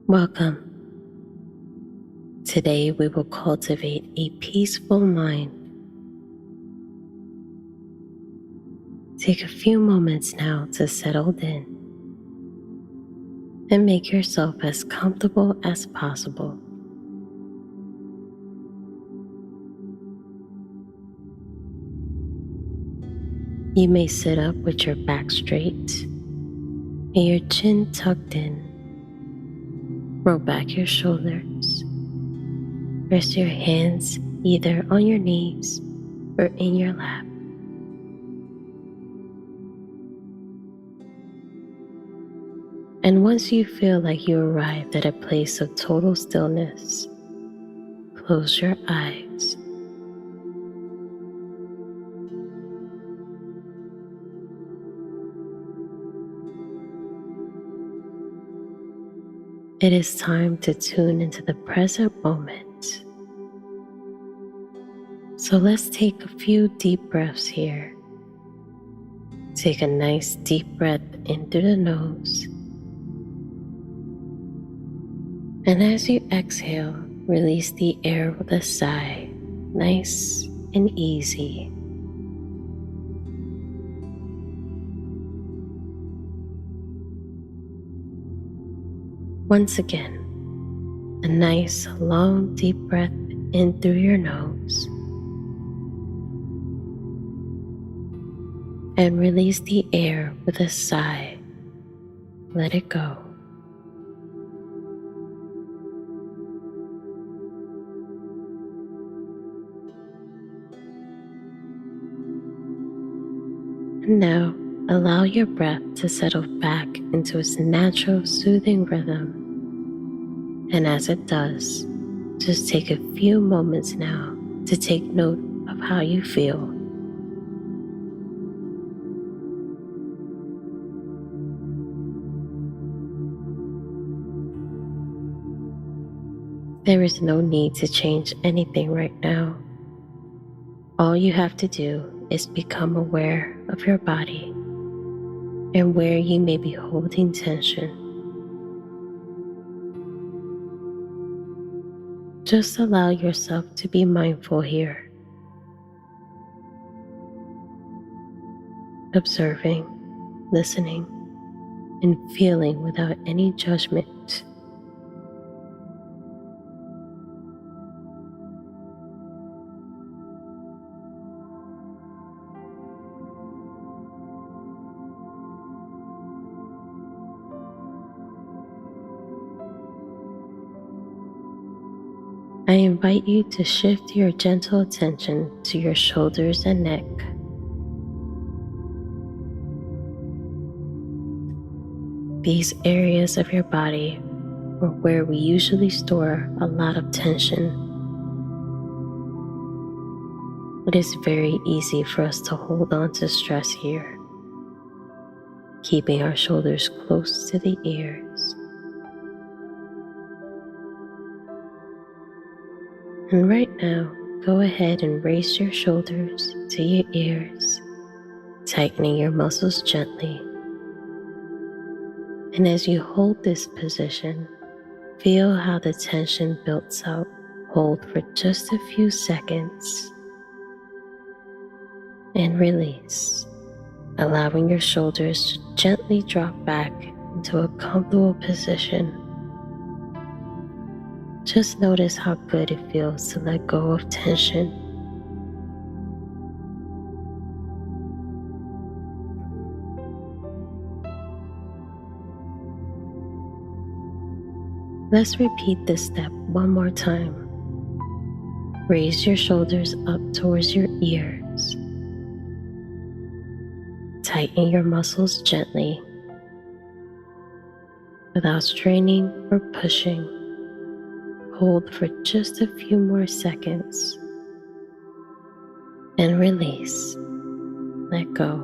Welcome. Today we will cultivate a peaceful mind. Take a few moments now to settle in and make yourself as comfortable as possible. You may sit up with your back straight and your chin tucked in. Roll back your shoulders. Rest your hands either on your knees or in your lap. And once you feel like you arrived at a place of total stillness, close your eyes. It is time to tune into the present moment. So let's take a few deep breaths here. Take a nice deep breath in through the nose. And as you exhale, release the air with a sigh, nice and easy. Once again, a nice long deep breath in through your nose. And release the air with a sigh. Let it go. And now, allow your breath to settle back into its natural, soothing rhythm. And as it does, just take a few moments now to take note of how you feel. There is no need to change anything right now. All you have to do is become aware of your body and where you may be holding tension. Just allow yourself to be mindful here, observing, listening, and feeling without any judgment. I invite you to shift your gentle attention to your shoulders and neck. These areas of your body are where we usually store a lot of tension. It is very easy for us to hold on to stress here, keeping our shoulders close to the ears. And right now, go ahead and raise your shoulders to your ears, tightening your muscles gently. And as you hold this position, feel how the tension builds up. Hold for just a few seconds and release, allowing your shoulders to gently drop back into a comfortable position. Just notice how good it feels to let go of tension. Let's repeat this step one more time. Raise your shoulders up towards your ears. Tighten your muscles gently without straining or pushing. Hold for just a few more seconds and release. Let go.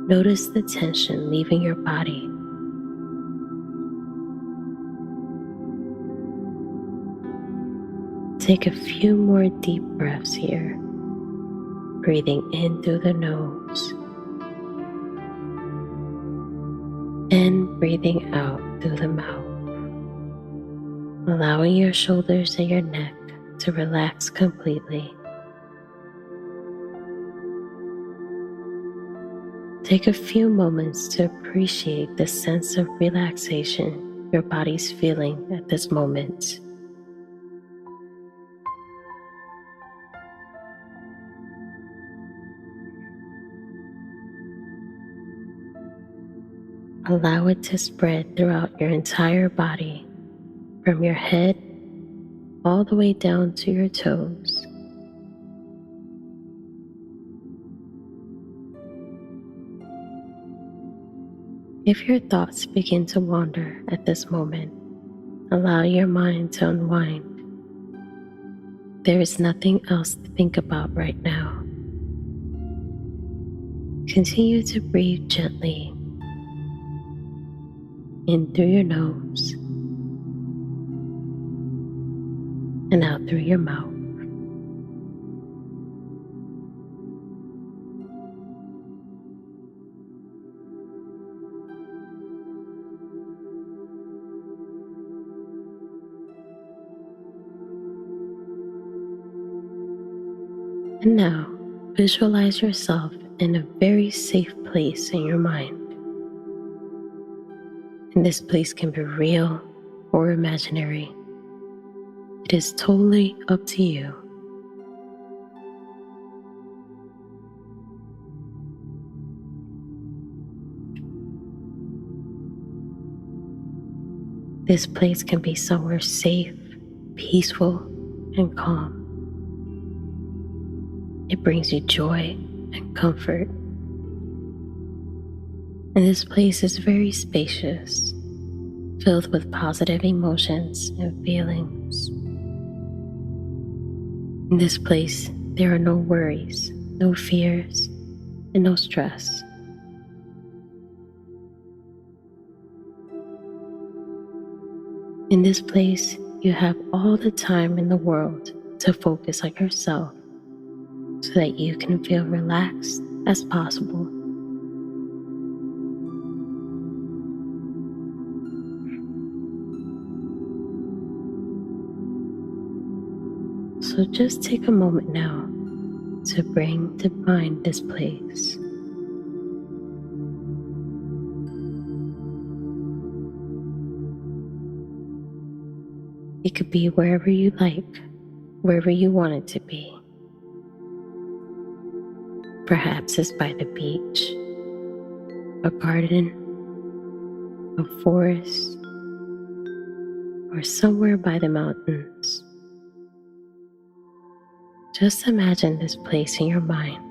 Notice the tension leaving your body. Take a few more deep breaths here, breathing in through the nose and breathing out through the mouth. allowing your shoulders and your neck to relax completely. Take a few moments to appreciate the sense of relaxation your body's feeling at this moment. Allow it to spread throughout your entire body, from your head all the way down to your toes. If your thoughts begin to wander at this moment, allow your mind to unwind. There is nothing else to think about right now. Continue to breathe gently in through your nose and out through your mouth. And now, visualize yourself in a very safe place in your mind. And this place can be real or imaginary. It is totally up to you. This place can be somewhere safe, peaceful, and calm. It brings you joy and comfort. And this place is very spacious, filled with positive emotions and feelings. In this place, there are no worries, no fears, and no stress. In this place, you have all the time in the world to focus on yourself so that you can feel relaxed as possible. So just take a moment now to bring to mind this place. It could be wherever you like, wherever you want it to be. Perhaps it's by the beach, a garden, a forest, or somewhere by the mountains. Just imagine this place in your mind,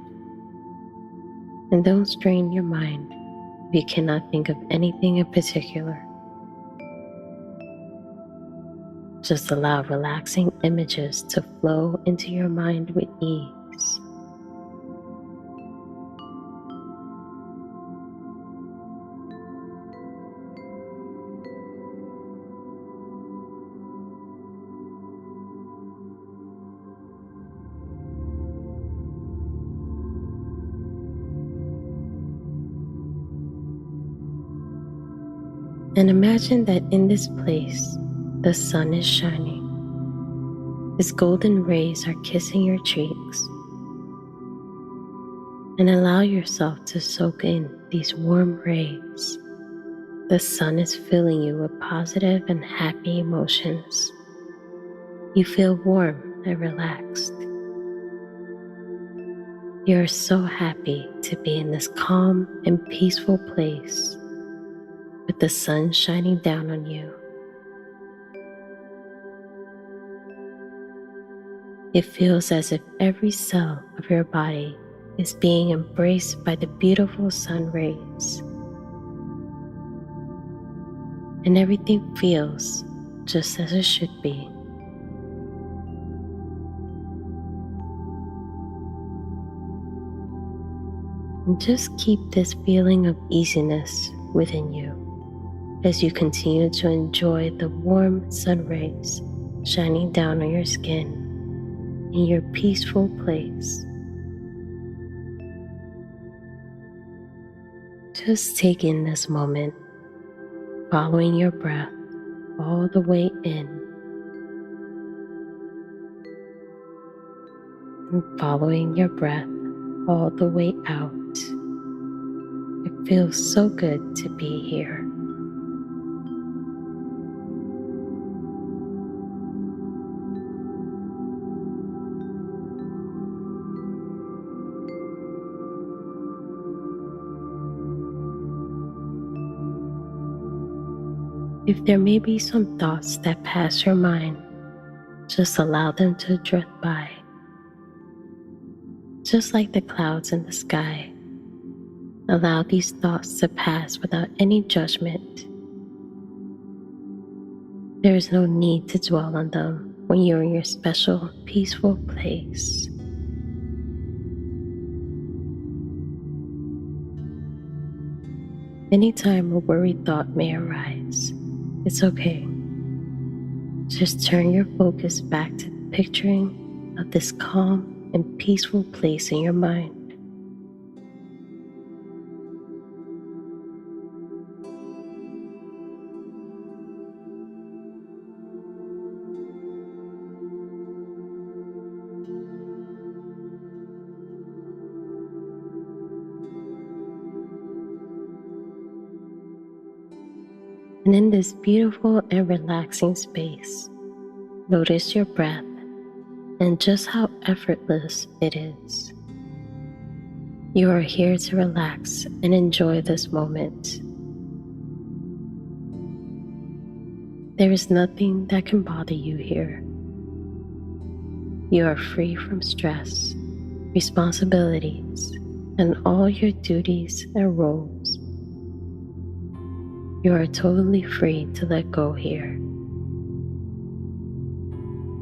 and don't strain your mind if you cannot think of anything in particular. Just allow relaxing images to flow into your mind with ease. And imagine that in this place, the sun is shining. Its golden rays are kissing your cheeks. And allow yourself to soak in these warm rays. The sun is filling you with positive and happy emotions. You feel warm and relaxed. You are so happy to be in this calm and peaceful place with the sun shining down on you. It feels as if every cell of your body is being embraced by the beautiful sun rays. And everything feels just as it should be. And just keep this feeling of easiness within you as you continue to enjoy the warm sun rays shining down on your skin in your peaceful place. Just take in this moment, following your breath all the way in and following your breath all the way out. It feels so good to be here. If there may be some thoughts that pass your mind, just allow them to drift by. Just like the clouds in the sky, allow these thoughts to pass without any judgment. There is no need to dwell on them when you're in your special, peaceful place. Anytime a worried thought may arise, it's okay. Just turn your focus back to the picturing of this calm and peaceful place in your mind. And in this beautiful and relaxing space, notice your breath and just how effortless it is. You are here to relax and enjoy this moment. There is nothing that can bother you here. You are free from stress, responsibilities, and all your duties and roles. You are totally free to let go here.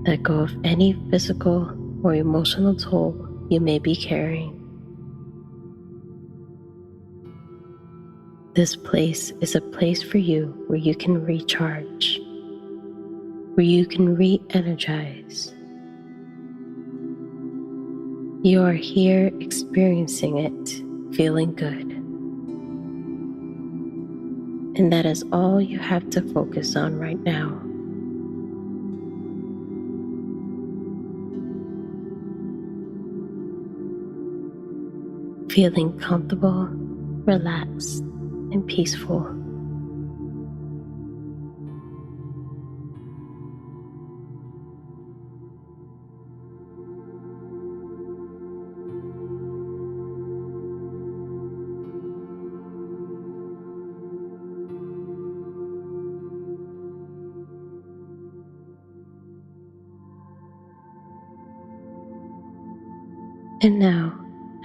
Let go of any physical or emotional toll you may be carrying. This place is a place for you where you can recharge, where you can re-energize. You are here experiencing it, feeling good. And that is all you have to focus on right now. Feeling comfortable, relaxed, and peaceful. And now,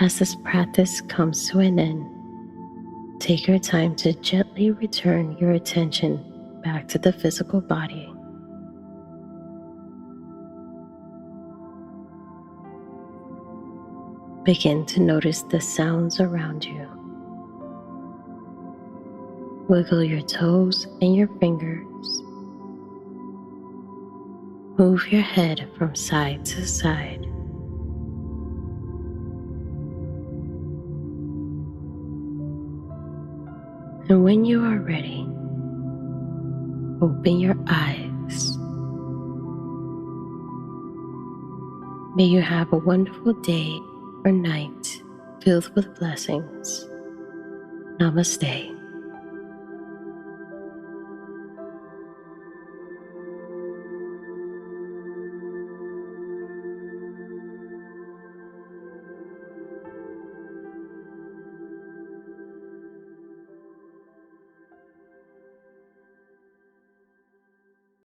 as this practice comes to an end, take your time to gently return your attention back to the physical body. Begin to notice the sounds around you. Wiggle your toes and your fingers. Move your head from side to side. And when you are ready, open your eyes. May you have a wonderful day or night filled with blessings. Namaste.